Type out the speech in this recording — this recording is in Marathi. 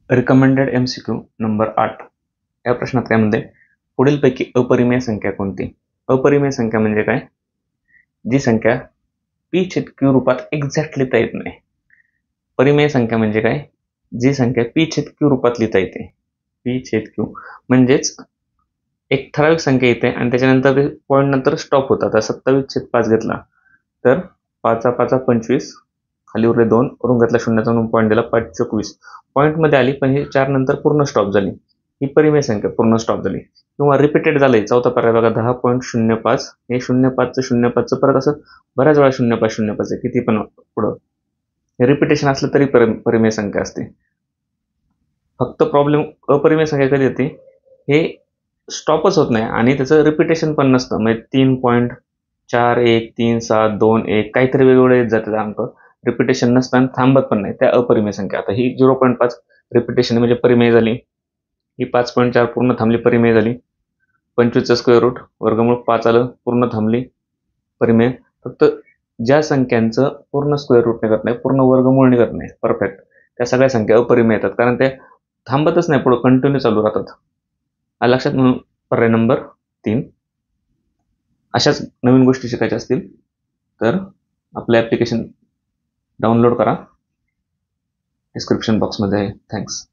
रिकमेंडेड MCQ नंबर 8 या प्रश्नात काय म्हणते, पुढीलपैकी अपरिमेय संख्या कोणती? अपरिमेय संख्या म्हणजे काय? जी संख्या p छेद q रूपात एक्झॅक्ट लिहिता येत नाही. परिमेय संख्या म्हणजे काय? जी संख्या p छेद q रूपात लिहिता येते. p छेद q म्हणजेच एक ठराविक संख्या येते आणि त्याच्यानंतर पॉईंट नंतर स्टॉप होतात. आता 27/5 घेतला तर 5 25 खाली उरले 2 वरून घेतला शून्याचा म्हणून पॉईंट दिला 5 पॉईंट मध्ये आली पण ही 4 नंतर पूर्ण स्टॉप झाली. ही परिमेय संख्या पूर्ण स्टॉप झाली. किंवा रिपीटेड झालंय. चौथा पर्याय बघा 10.05 हे 05 परत असं बऱ्याच वेळा 05 आहे किती पण पुढं हे रिपिटेशन असलं तरी परिमेय संख्या असते. फक्त प्रॉब्लेम अपरिमेय संख्या कधी येते, हे स्टॉपच होत नाही आणि त्याचं रिपिटेशन पण नसतं. म्हणजे 3.41 3.7 2 1 काहीतरी वेगवेगळे येत जातात अंक. रिपिटेशन नसतं आणि थांबत पण नाही. त्या अपरिमेय संख्या. आता ही 0.5 रिपिटेशन म्हणजे परिमेय झाली. ही 5.4 पूर्ण थांबली परिमेय झाली. 25चा स्क्वेअर रूट वर्गमूळ 5 आलं पूर्ण थांबली परिमेय. फक्त ज्या संख्यांचं पूर्ण स्क्वेअर रूट निघत नाही, पूर्ण वर्गमूळ निघत नाही परफेक्ट, त्या सगळ्या संख्या अपरिमेय येतात कारण ते थांबतच नाही, पुढे कंटिन्यू चालू राहतात. लक्षात म्हणून पर्याय नंबर 3. अशाच नवीन गोष्टी शिकायच्या असतील तर आपलं ॲप्लिकेशन डाउनलोड करा. डिस्क्रिप्शन बॉक्समध्ये आहे. थँक्स.